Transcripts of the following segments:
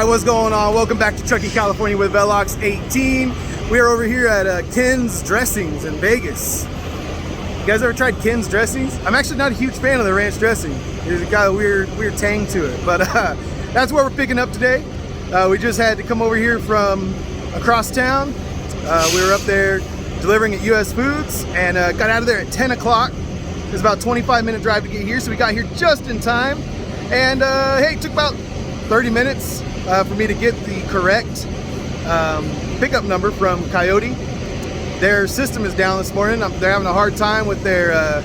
Alright, what's going on? Welcome back to Trucking California with Velox 18. We are over here at Ken's Dressings in Vegas. You guys ever tried Ken's Dressings? I'm actually not a huge fan of the ranch dressing. It's got a weird tang to it, but that's what we're picking up today. We just had to come over here from across town. We were up there delivering at US Foods and got out of there at 10 o'clock. It was about a 25-minute drive to get here, so we got here just in time. And hey, it took about 30 minutes for me to get the correct pickup number from Coyote. Their system is down this morning. They're having a hard time with their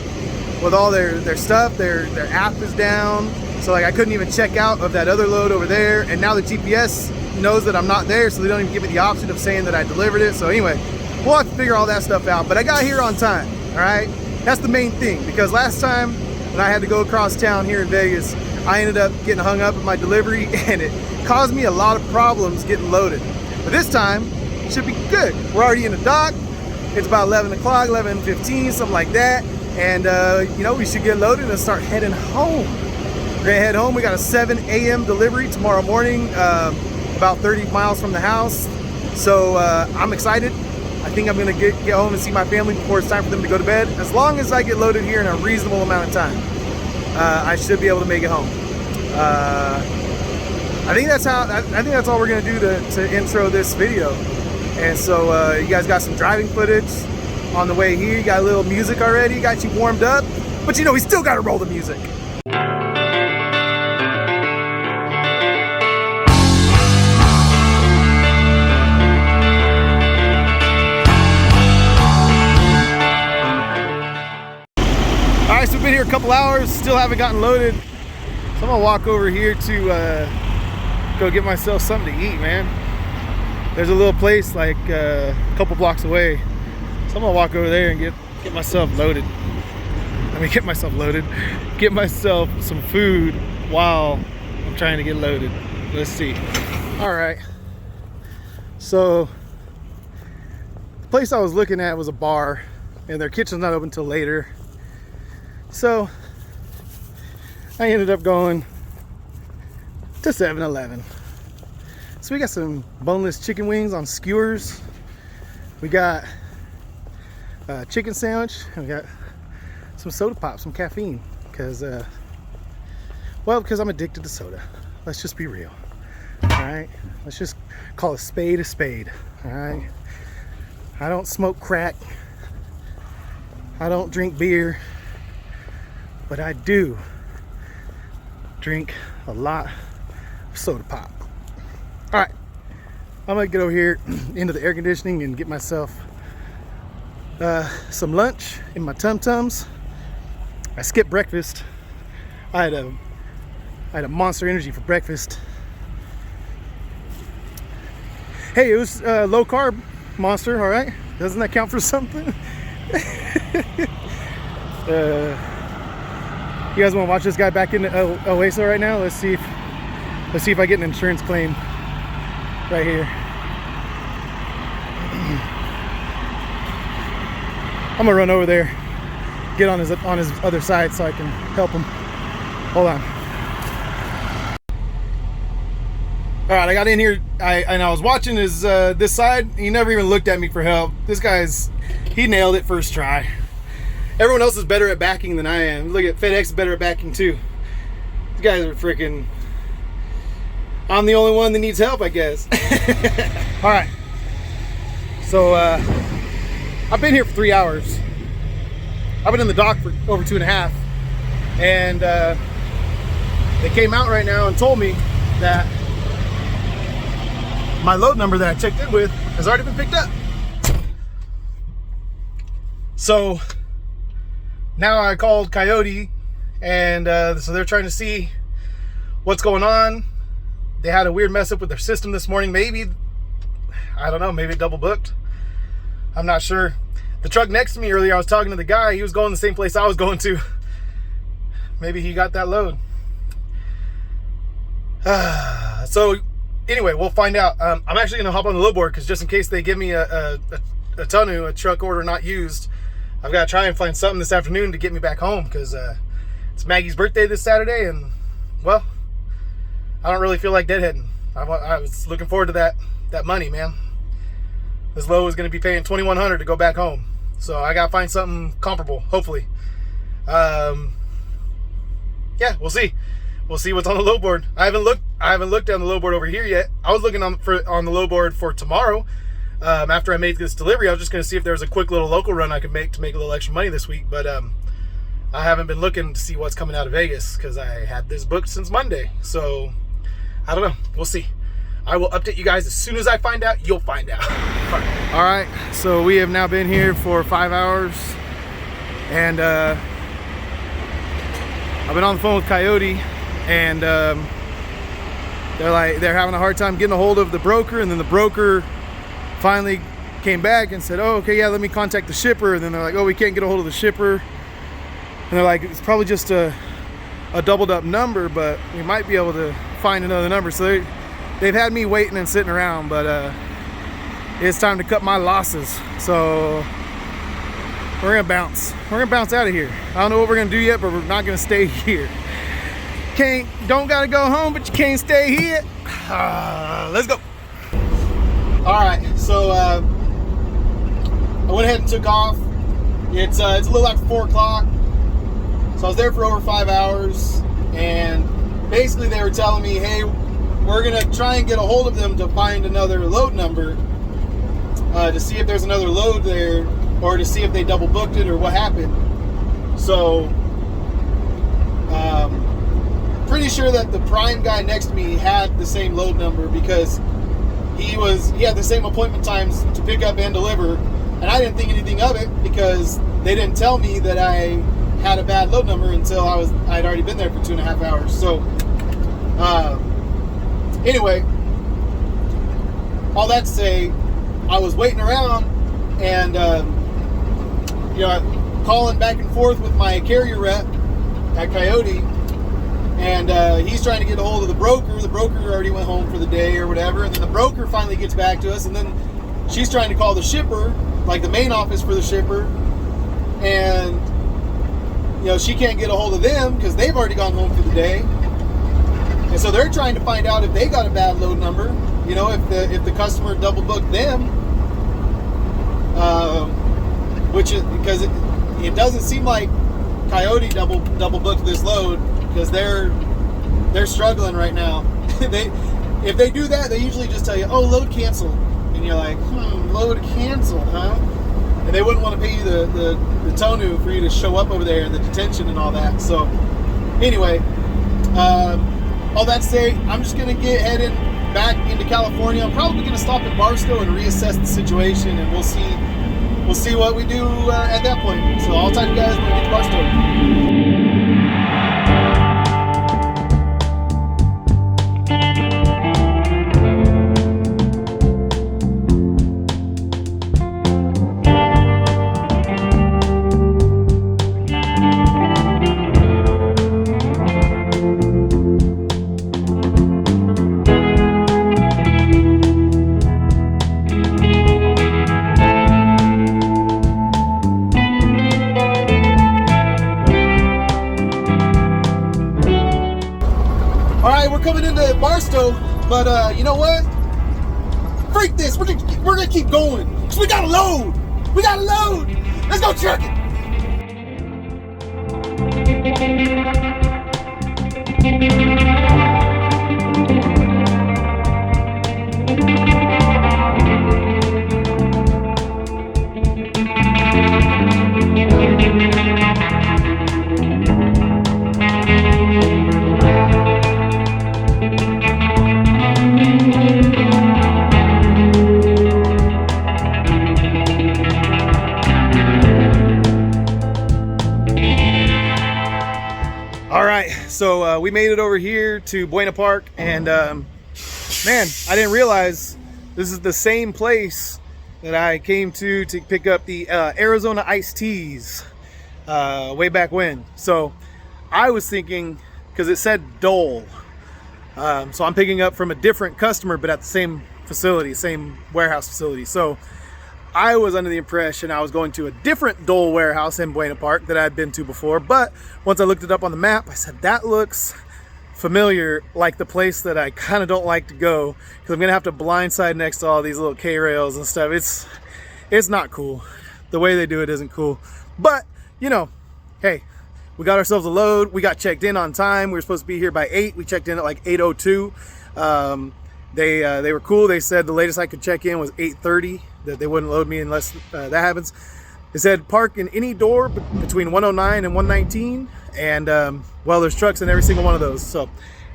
with all their stuff. Their app is down, so like I couldn't even check out of that other load over there. And now the GPS knows that I'm not there, so they don't even give me the option of saying that I delivered it. So anyway, we'll have to figure all that stuff out. But I got here on time. All right, that's the main thing, because last time when I had to go across town here in Vegas, I ended up getting hung up at my delivery and it caused me a lot of problems getting loaded. But this time, it should be good. We're already in the dock. It's about 11 o'clock, 11:15, something like that. And you know, we should get loaded and start heading home. We're gonna head home. We got a 7 a.m. delivery tomorrow morning, about 30 miles from the house. So I'm excited. I think I'm gonna get home and see my family before it's time for them to go to bed. As long as I get loaded here in a reasonable amount of time, I should be able to make it home. I think that's all we're gonna do to intro this video. And so you guys got some driving footage on the way here. You got a little music already, got you warmed up, but you know we still gotta roll the music. Alright, so we've been here a couple hours, still haven't gotten loaded. So I'm gonna walk over here to go get myself something to eat, man. There's a little place like a couple blocks away. So I'm gonna walk over there and get myself loaded. Get myself some food while I'm trying to get loaded. Let's see. Alright. So the place I was looking at was a bar and their kitchen's not open until later. So I ended up going to 7-Eleven. So we got some boneless chicken wings on skewers. We got a chicken sandwich, and we got some soda pop, some caffeine, because I'm addicted to soda. Let's just be real. All right, let's just call a spade. All right, I don't smoke crack. I don't drink beer, but I do drink a lot of soda pop. All right, I'm gonna get over here into the air conditioning and get myself some lunch in my tum-tums. I skipped breakfast. I had a Monster Energy for breakfast. Hey, it was low carb Monster, all right? Doesn't that count for something? You guys want to watch this guy back in Oaso right now? Let's see if I get an insurance claim right here. I'm gonna run over there, get on his other side so I can help him. Hold on. All right, I got in here and I was watching his this side. He never even looked at me for help. This he nailed it first try. Everyone else is better at backing than I am. Look at FedEx is better at backing too. These guys are freaking. I'm the only one that needs help, I guess. All right. So I've been here for 3 hours. I've been in the dock for over 2.5, and they came out right now and told me that my load number that I checked in with has already been picked up. So now I called Coyote, and so they're trying to see what's going on. They had a weird mess up with their system this morning. Maybe, I don't know, maybe it double booked. I'm not sure. The truck next to me earlier, I was talking to the guy. He was going the same place I was going to. Maybe he got that load. So anyway, we'll find out. I'm actually gonna hop on the load board because just in case they give me a tonneau, a truck order not used, I've got to try and find something this afternoon to get me back home because it's Maggie's birthday this Saturday, and well, I don't really feel like deadheading. I was looking forward to that money, man. This load is going to be paying $2,100 to go back home, so I got to find something comparable, hopefully. Yeah, we'll see. We'll see what's on the load board. I haven't looked on the load board over here yet. I was looking on the load board for tomorrow. After I made this delivery, I was just going to see if there was a quick little local run I could make to make a little extra money this week. But I haven't been looking to see what's coming out of Vegas because I had this booked since Monday. So I don't know. We'll see. I will update you guys as soon as I find out. You'll find out. All right. So we have now been here for 5 hours, and I've been on the phone with Coyote, and they're having a hard time getting a hold of the broker, and then the broker finally came back and said, oh, okay, yeah, let me contact the shipper. And then they're like, oh, we can't get a hold of the shipper. And they're like, it's probably just a doubled up number, but we might be able to find another number. So they've had me waiting and sitting around, but it's time to cut my losses. So we're gonna bounce. We're gonna bounce out of here. I don't know what we're gonna do yet, but we're not gonna stay here. Don't gotta go home, but you can't stay here. Let's go. All right, so I went ahead and took off. It's a little after 4 o'clock. So I was there for over 5 hours, and basically they were telling me, hey, we're gonna try and get a hold of them to find another load number, to see if there's another load there, or to see if they double booked it or what happened. So pretty sure that the prime guy next to me had the same load number, because he had the same appointment times to pick up and deliver, and I didn't think anything of it because they didn't tell me that I had a bad load number until I'd already been there for 2.5 hours. So anyway, all that to say, I was waiting around and calling back and forth with my carrier rep at Coyote, and he's trying to get a hold of the broker. The broker already went home for the day or whatever, and then the broker finally gets back to us, and then she's trying to call the shipper, like the main office for the shipper, and she can't get a hold of them because they've already gone home for the day. And so they're trying to find out if they got a bad load number, if the customer double booked them, which is because it doesn't seem like Coyote double booked this load, because they're struggling right now. If they do that, they usually just tell you, oh, load canceled, and you're like, load canceled, huh? And they wouldn't want to pay you the tonu for you to show up over there and the detention and all that. So anyway, all that to say, I'm just going to get headed back into California. I'm probably going to stop at Barstow and reassess the situation, and we'll see what we do at that point. So I'll talk to you guys when we get to Barstow. Barstow, but you know what? Freak this. We're gonna keep going. 'Cause we got a load. We got a load. Let's go check it. So we made it over here to Buena Park, and man, I didn't realize this is the same place that I came to pick up the Arizona iced teas way back when. So I was thinking, because it said Dole, so I'm picking up from a different customer, but at the same facility, same warehouse facility. So I was under the impression I was going to a different Dole warehouse in Buena Park that I had been to before, but once I looked it up on the map, I said, that looks familiar, like the place that I kind of don't like to go, because I'm gonna have to blindside next to all these little K-rails and stuff. It's not cool. The way they do it isn't cool. But you know, hey, we got ourselves a load. We got checked in on time. We were supposed to be here by 8. We checked in at like 8:02. They were cool. They said the latest I could check in was 8:30, that they wouldn't load me unless that happens. They said park in any door between 109 and 119, and well, there's trucks in every single one of those. So,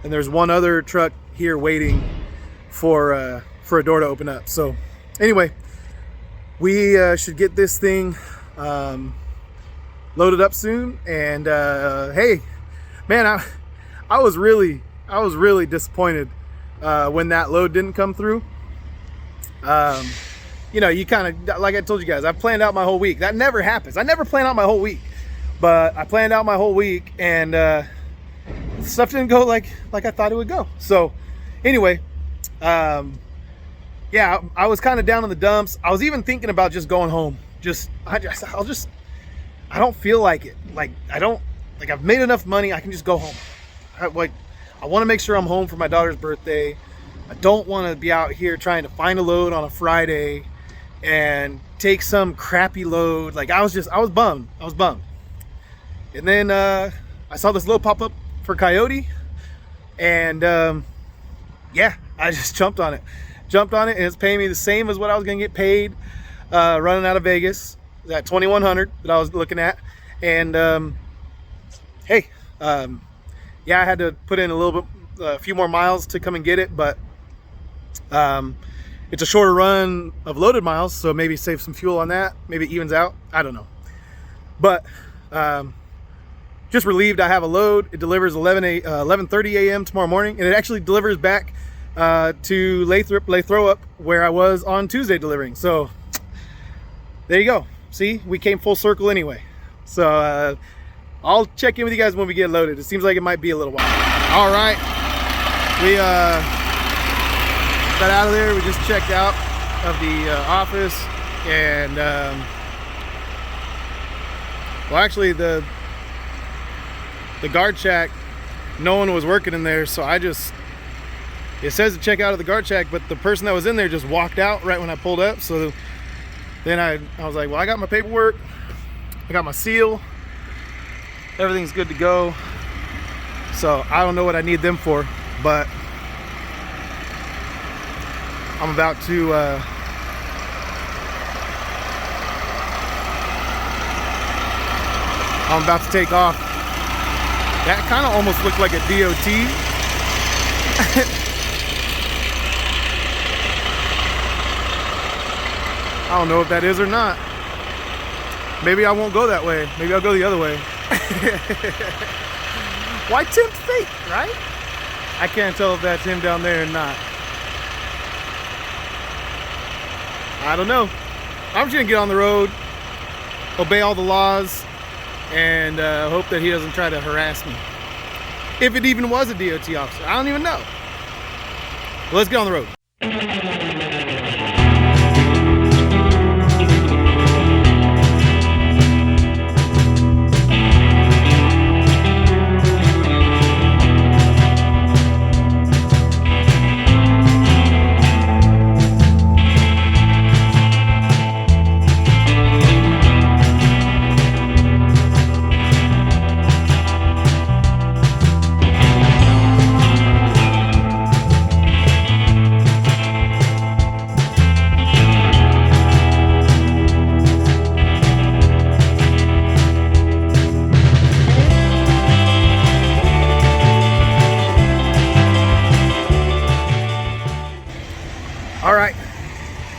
and there's one other truck here waiting for a door to open up. So anyway, we should get this thing loaded up soon. And hey, man, I was really disappointed when that load didn't come through. You know, you kind of, like I told you guys, I planned out my whole week. That never happens. I never plan out my whole week, but I planned out my whole week, and stuff didn't go like I thought it would go. So anyway, yeah, I was kind of down in the dumps. I was even thinking about just going home. I don't feel like it. Like I've made enough money. I can just go home. I want to make sure I'm home for my daughter's birthday. I don't want to be out here trying to find a load on a Friday and take some crappy load. Like I was bummed. And then I saw this load pop up for Coyote, and yeah, I just jumped on it, and it's paying me the same as what I was gonna get paid running out of Vegas, that 2100 that I was looking at. And hey, yeah, I had to put in a few more miles to come and get it, but it's a shorter run of loaded miles, so maybe save some fuel on that. Maybe it evens out. I don't know. But just relieved I have a load. It delivers 11:30 a.m. tomorrow morning, and it actually delivers back to Lathrop where I was on Tuesday delivering. So there you go. See, we came full circle anyway. So I'll check in with you guys when we get loaded. It seems like it might be a little while. All right, we got out of there. We just checked out of the office, and well, actually the guard shack, no one was working in there, so it says to check out of the guard shack, but the person that was in there just walked out right when I pulled up. So then I was like, well, I got my paperwork, I got my seal, everything's good to go. So I don't know what I need them for, but I'm about to take off. That kind of almost looked like a DOT. I don't know if that is or not. Maybe I won't go that way. Maybe I'll go the other way. Why tempt fate, right? I can't tell if that's him down there or not. I don't know. I'm just gonna get on the road, obey all the laws, and hope that he doesn't try to harass me. If it even was a DOT officer, I don't even know. Well, let's get on the road. All right,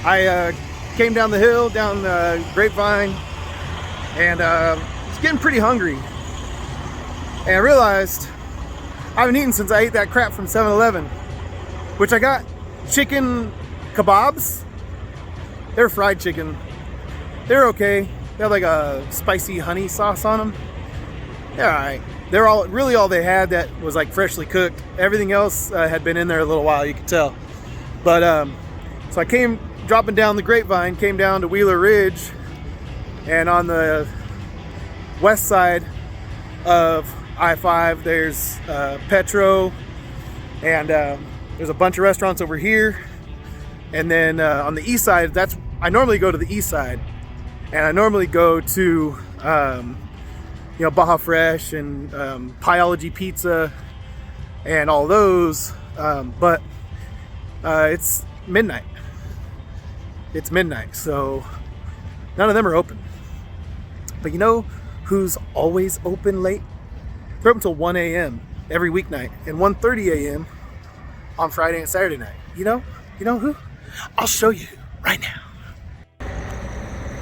I came down the hill, down the Grapevine, and was getting pretty hungry. And I realized I haven't eaten since I ate that crap from 7-Eleven, which I got chicken kebabs. They're fried chicken. They're okay. They have like a spicy honey sauce on them. They're all right. They're all they had that was like freshly cooked. Everything else had been in there a little while, you could tell. But so I came dropping down the Grapevine, came down to Wheeler Ridge, and on the west side of I-5, there's Petro, and there's a bunch of restaurants over here. And then on the east side, I normally go to the east side, and I normally go to Baja Fresh and Pyology Pizza and all those, but it's midnight. It's midnight, so none of them are open. But you know who's always open late? They're open until 1 a.m. every weeknight and 1:30 a.m. on Friday and Saturday night. You know who? I'll show you right now.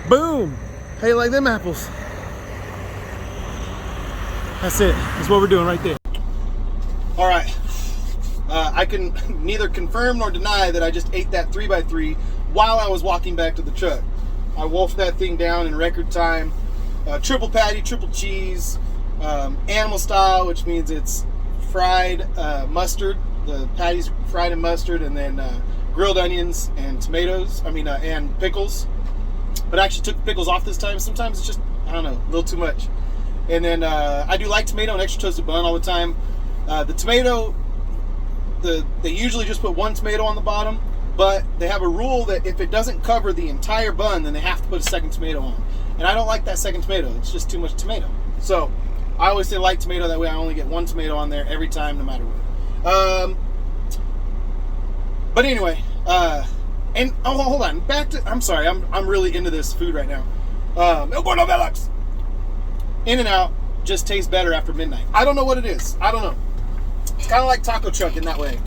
Boom! How you like them apples? That's it. That's what we're doing right there. All right. I can neither confirm nor deny that I just ate that 3x3 while I was walking back to the truck. I wolfed that thing down in record time. Triple patty, triple cheese, animal style, which means it's fried mustard. The patty's fried in mustard, and then grilled onions and tomatoes. And pickles. But I actually took the pickles off this time. Sometimes it's just, I don't know, a little too much. And then I do like tomato and extra toasted bun all the time. The tomato, they usually just put one tomato on the bottom, but they have a rule that if it doesn't cover the entire bun, then they have to put a second tomato on. And I don't like that second tomato. It's just too much tomato. So I always say light tomato. That way I only get one tomato on there every time, no matter what. But anyway, and hold on. I'm sorry. I'm really into this food right now. In-N-Out just tastes better after midnight. I don't know what it is. I don't know. It's kind of like taco truck in that way.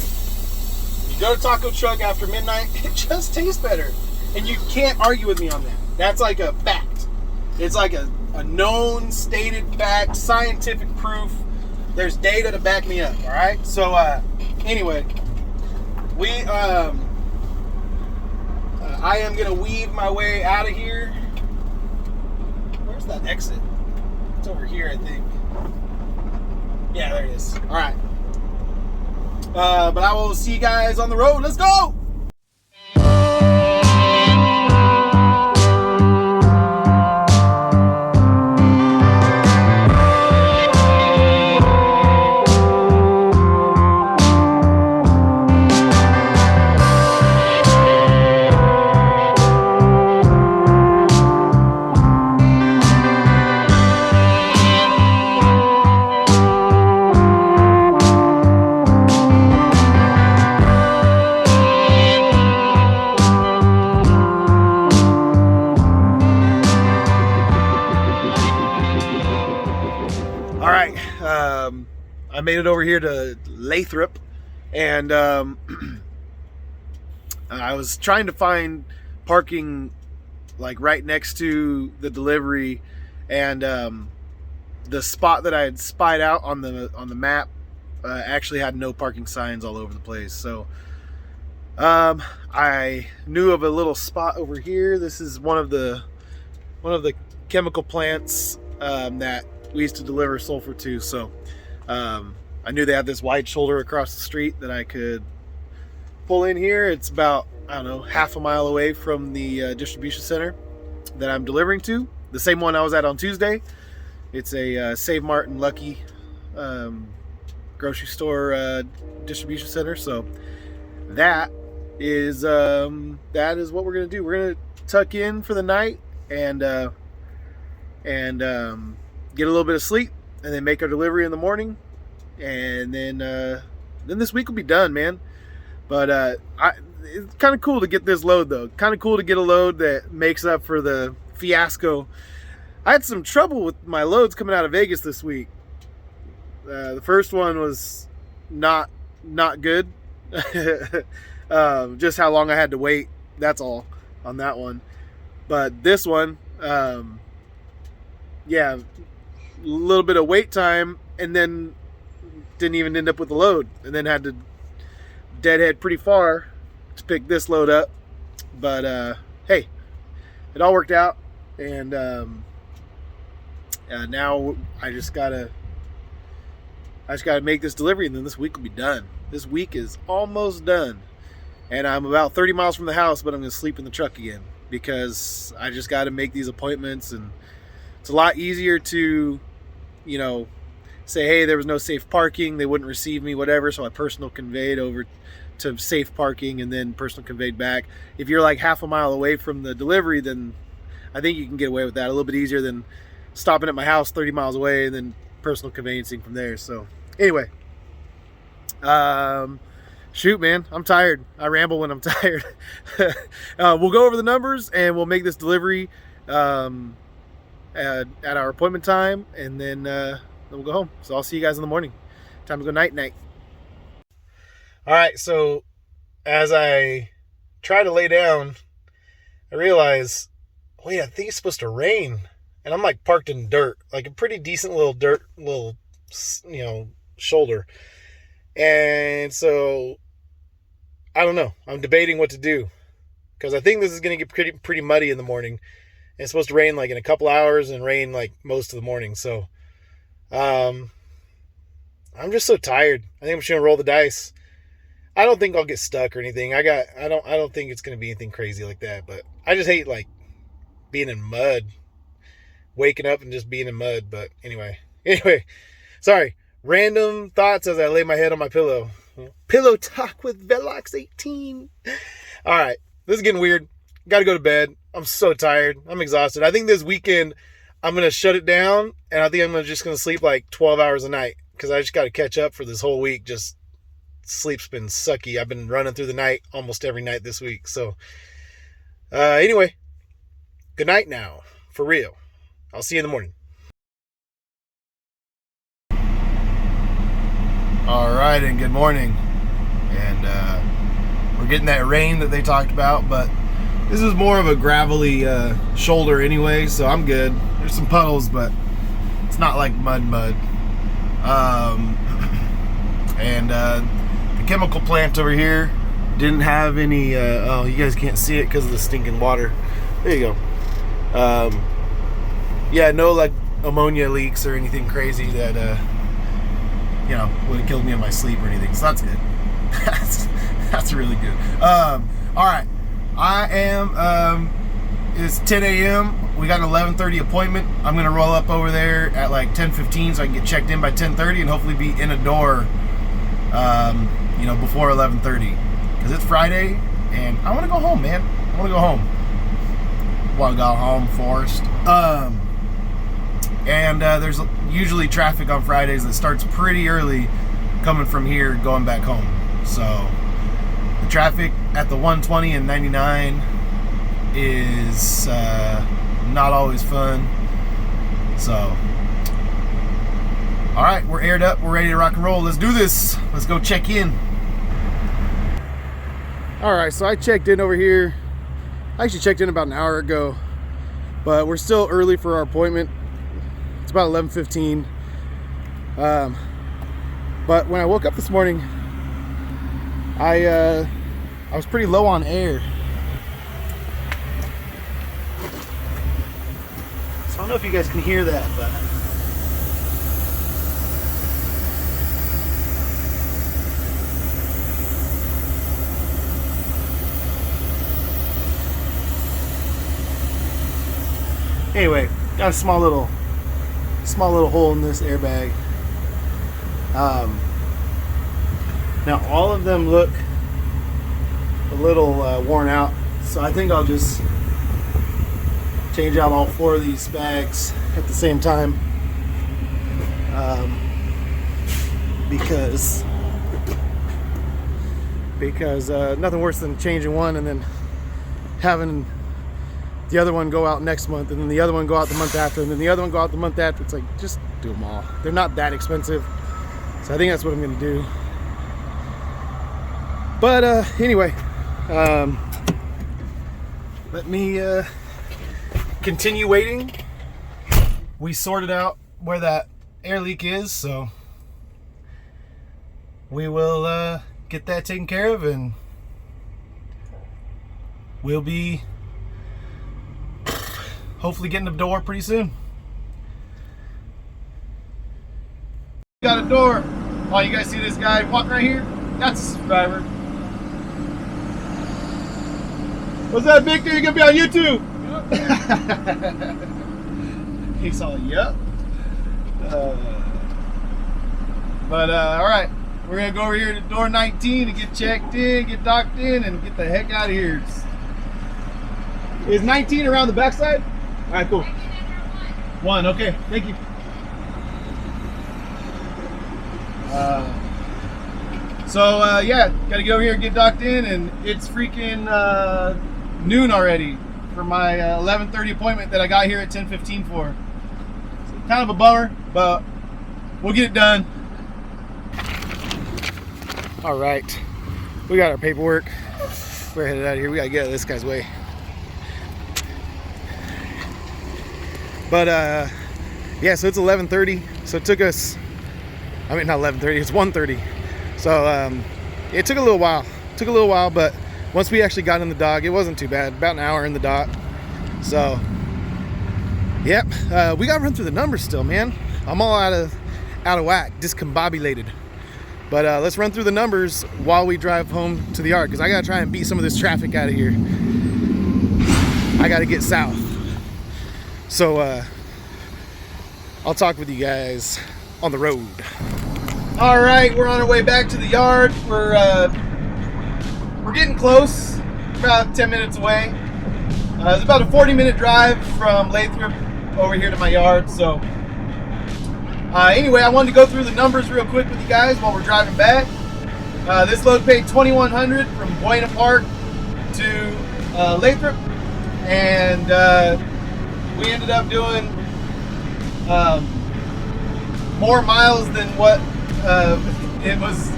You go to taco truck after midnight, it just tastes better. And you can't argue with me on that. That's like a fact. It's like a known, stated fact, scientific proof. There's data to back me up, all right? So, anyway, I am going to weave my way out of here. Where's that exit? It's over here, I think. Yeah, there it is. All right. But I will see you guys on the road. Let's go! I made it over here to Lathrop, and I was trying to find parking like right next to the delivery, and the spot that I had spied out on the map actually had no parking signs all over the place. So I knew of a little spot over here. This is one of the chemical plants that we used to deliver sulfur to. So I knew they had this wide shoulder across the street that I could pull in here. It's about, I don't know, half a mile away from the distribution center that I'm delivering to. The same one I was at on Tuesday. It's a Save Mart and Lucky grocery store distribution center. So that is what we're gonna do. We're gonna tuck in for the night and get a little bit of sleep, and then make our delivery in the morning, and then this week will be done, man. But it's kind of cool to get this load, though. Kind of cool to get a load that makes up for the fiasco. I had some trouble with my loads coming out of Vegas this week. The first one was not good. Just how long I had to wait. That's all on that one. But this one, yeah, a little bit of wait time, and then didn't even end up with the load, and then had to deadhead pretty far to pick this load up. But hey, it all worked out, and now I just gotta make this delivery, and then this week will be done. This week is almost done, and I'm about 30 miles from the house, but I'm gonna sleep in the truck again because I just got to make these appointments, and it's a lot easier to, say, hey, there was no safe parking, they wouldn't receive me, whatever. So I personal conveyed over to safe parking and then personal conveyed back. If you're like half a mile away from the delivery, then I think you can get away with that a little bit easier than stopping at my house 30 miles away and then personal conveyancing from there. So anyway, shoot, man, I'm tired. I ramble when I'm tired. We'll go over the numbers and we'll make this delivery at our appointment time, and then we'll go home. So I'll see you guys in the morning. Time to go night. All right, so as I try to lay down, I realize, wait, I think it's supposed to rain. And I'm like parked in dirt, like a pretty decent little dirt, shoulder. And so I don't know. I'm debating what to do because I think this is going to get pretty muddy in the morning. And it's supposed to rain like in a couple hours and rain like most of the morning. So I'm just so tired. I think I'm just going to roll the dice. I don't think I'll get stuck or anything. I don't think it's going to be anything crazy like that, but I just hate like being in mud, waking up and just being in mud. But anyway, sorry. Random thoughts as I lay my head on my pillow. Pillow talk with Velox 18. All right, this is getting weird. Got to go to bed. I'm so tired. I'm exhausted. I think this weekend I'm going to shut it down, and I think I'm just going to sleep like 12 hours a night because I just got to catch up for this whole week. Just sleep's been sucky. I've been running through the night almost every night this week. So anyway, good night now. For real. I'll see you in the morning. All right, and good morning. And we're getting that rain that they talked about, but this is more of a gravelly shoulder anyway, so I'm good. There's some puddles, but it's not like mud. And the chemical plant over here didn't have any, oh, you guys can't see it because of the stinking water. There you go. Yeah, no like ammonia leaks or anything crazy that would have killed me in my sleep or anything. So that's good. that's really good. All right, I am. It's 10 a.m. We got an 11:30 appointment. I'm gonna roll up over there at like 10:15 so I can get checked in by 10:30 and hopefully be in a door, before 11:30 because it's Friday and I want to go home, man. I want to go home. Forrest. And there's usually traffic on Fridays that starts pretty early coming from here going back home. So the traffic at the 120 and 99 is not always fun. So all right, we're aired up, we're ready to rock and roll. Let's do this. Let's go check in. All right, so I checked in over here. I actually checked in about an hour ago, but we're still early for our appointment. It's about 11:15. But when I woke up this morning, I was pretty low on air. So I don't know if you guys can hear that, but anyway, got a small little hole in this airbag. Now all of them look a little worn out, so I think I'll just change out all 4 of these bags at the same time, because nothing worse than changing one and then having the other one go out next month, and then the other one go out the month after, and then the other one go out the month after. It's like, just do them all. They're not that expensive. So I think that's what I'm gonna do. But anyway, let me continue waiting. We sorted out where that air leak is, so we will get that taken care of, and we'll be hopefully getting the door pretty soon. Got a door. Oh, you guys see this guy walking right here? That's a subscriber. What's that, Victor? You're gonna be on YouTube? Yep. He saw, yep. But all right, we're gonna go over here to door 19 and get checked in, get docked in, and get the heck out of here. Is 19 around the backside? All right, cool. One, okay, thank you. Yeah, gotta go over here and get docked in, and it's freaking noon already for my 11:30 appointment that I got here at 10:15 for. So kind of a bummer, but we'll get it done. All right, we got our paperwork. We're headed out of here. We gotta get out of this guy's way. But yeah, so it's 11:30. So it took us, I mean, not 11:30, it's 1:30. So it took a little while. But once we actually got in the dock, it wasn't too bad. About an hour in the dock. So, yep, we got to run through the numbers still, man. I'm all out of whack, discombobulated. But let's run through the numbers while we drive home to the yard, because I got to try and beat some of this traffic out of here. I got to get south. So I'll talk with you guys on the road. All right, we're on our way back to the yard. We're getting close, about 10 minutes away. It's about a 40-minute drive from Lathrop over here to my yard. So anyway, I wanted to go through the numbers real quick with you guys while we're driving back. This load paid $2,100 from Buena Park to Lathrop, and we ended up doing more miles than what it was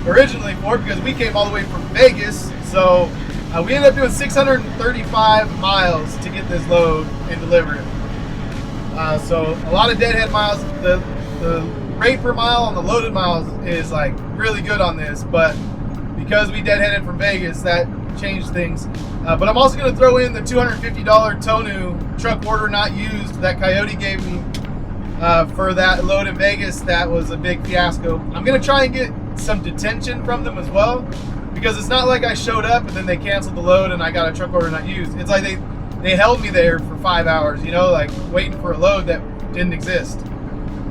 originally for, because we came all the way from Vegas. So we ended up doing 635 miles to get this load and deliver it. So a lot of Deadhead miles. The rate per mile on the loaded miles is like really good on this, but because we deadheaded from Vegas, that changed things. But I'm also going to throw in the $250 Tonu truck order not used that Coyote gave me for that load in Vegas. That was a big fiasco. I'm going to try and get some detention from them as well, because it's not like I showed up and then they canceled the load and I got a truck order not used. It's like they held me there for 5 hours, you know, like waiting for a load that didn't exist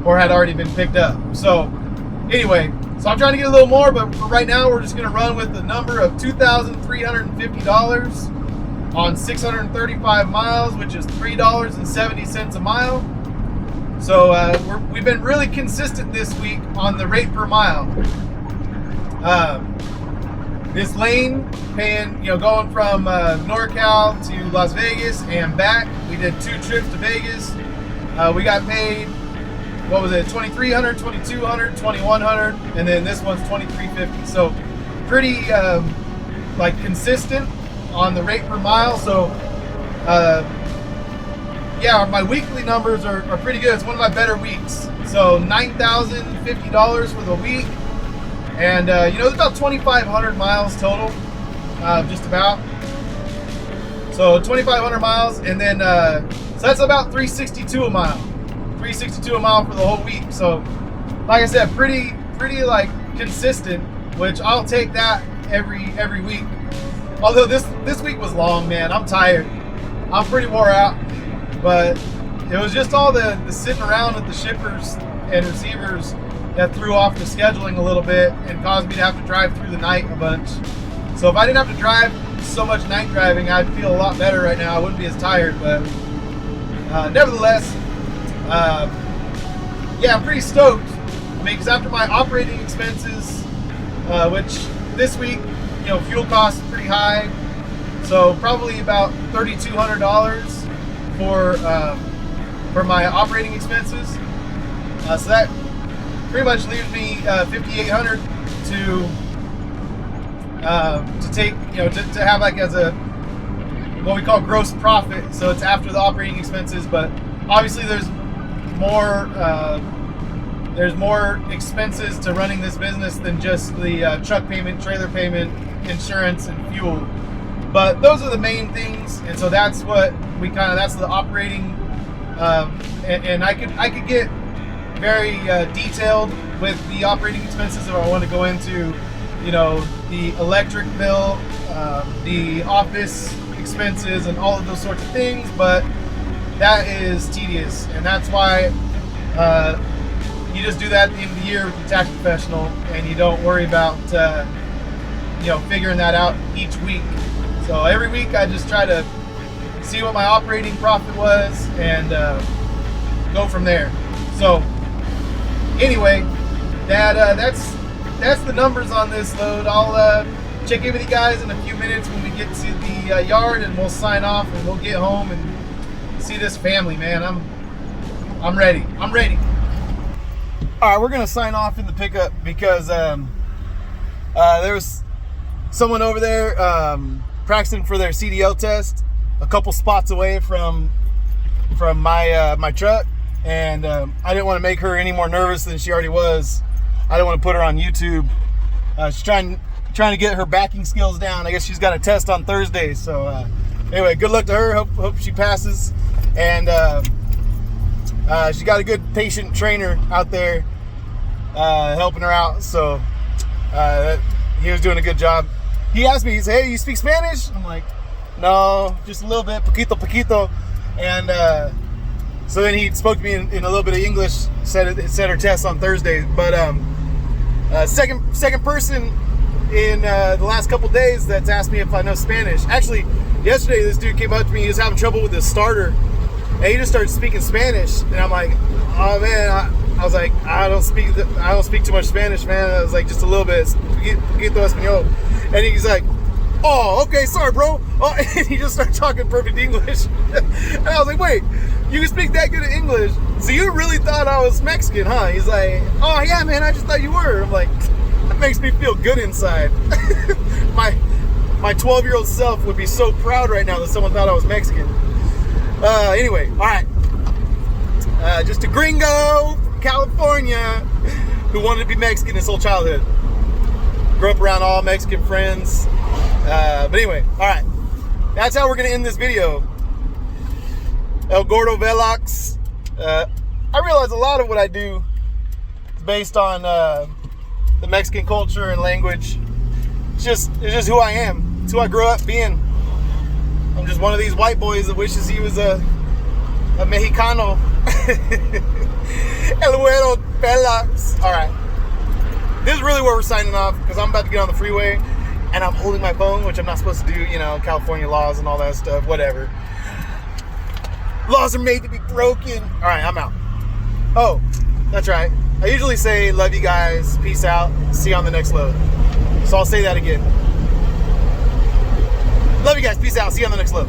or had already been picked up. So anyway, so I'm trying to get a little more, but for right now we're just going to run with the number of $2,350 on 635 miles, which is $3.70 a mile. So we've been really consistent this week on the rate per mile. This lane paying, you know, going from NorCal to Las Vegas and back. We did 2 trips to Vegas. We got paid, what was it, $2,300, $2,200, $2,100, and then this one's $2,350. So pretty like consistent on the rate per mile. So yeah, my weekly numbers are pretty good. It's one of my better weeks. So $9,050 for the week, and you know, it's about 2,500 miles total, just about. So 2,500 miles, and then so that's about $362 a mile. $362 a mile for the whole week. So like I said, pretty like consistent, which I'll take that every week. Although this week was long, man. I'm tired. I'm pretty wore out, but it was just all the sitting around with the shippers and receivers that threw off the scheduling a little bit and caused me to have to drive through the night a bunch. So if I didn't have to drive so much night driving, I'd feel a lot better right now. I wouldn't be as tired, but nevertheless, yeah, I'm pretty stoked. I mean, because after my operating expenses, which this week, you know, fuel costs are pretty high, so probably about $3,200 for my operating expenses. So that pretty much leaves me $5,800 to take, you know, to have like as a what we call gross profit. So it's after the operating expenses, but obviously there's more expenses to running this business than just the truck payment, trailer payment, insurance, and fuel. But those are the main things, and so that's what that's the operating. And I could get very detailed with the operating expenses if I want to go into, you know, the electric bill, the office expenses, and all of those sorts of things. But that is tedious, and that's why you just do that at the end of the year with your tax professional, and you don't worry about figuring that out each week. So every week I just try to see what my operating profit was and go from there. So anyway, that's the numbers on this load. I'll check in with you guys in a few minutes when we get to the yard, and we'll sign off and we'll get home and see this family, man. I'm ready. I'm ready. All right, we're gonna sign off in the pickup because there was someone over there practicing for their CDL test a couple spots away from my truck, and I didn't want to make her any more nervous than she already was. I didn't want to put her on YouTube. She's trying to get her backing skills down. I guess she's got a test on Thursday. So anyway, good luck to her. Hope she passes. And she got a good patient trainer out there helping her out. So he was doing a good job. He asked me, he said, "Hey, you speak Spanish?" I'm like, "No, just a little bit, poquito." And so then he spoke to me in a little bit of English. Said her test on Thursday. But second person in the last couple days that's asked me if I know Spanish. Actually, yesterday this dude came up to me. He was having trouble with his starter, and he just started speaking Spanish. And I'm like, "Oh man," I was like, I don't speak too much Spanish, man." I was like, "Just a little bit, poquito español." And he's like, "Oh, okay, sorry, bro." Oh, and he just started talking perfect English. And I was like, "Wait, you can speak that good at English? So you really thought I was Mexican, huh?" He's like, "Oh yeah, man, I just thought you were." I'm like, that makes me feel good inside. My 12-year-old self would be so proud right now that someone thought I was Mexican. Anyway, all right. Just a gringo from California who wanted to be Mexican his whole childhood. Grew up around all Mexican friends. But anyway, all right. That's how we're going to end this video. El Gordo Velox. I realize a lot of what I do is based on the Mexican culture and language. It's just who I am. It's who I grew up being. I'm just one of these white boys that wishes he was a Mexicano. El Gordo Velox. All right. This is really where we're signing off because I'm about to get on the freeway and I'm holding my phone, which I'm not supposed to do, California laws and all that stuff, whatever. Laws are made to be broken. All right, I'm out. Oh, that's right. I usually say, love you guys, peace out, see you on the next load. So I'll say that again. Love you guys, peace out, see you on the next load.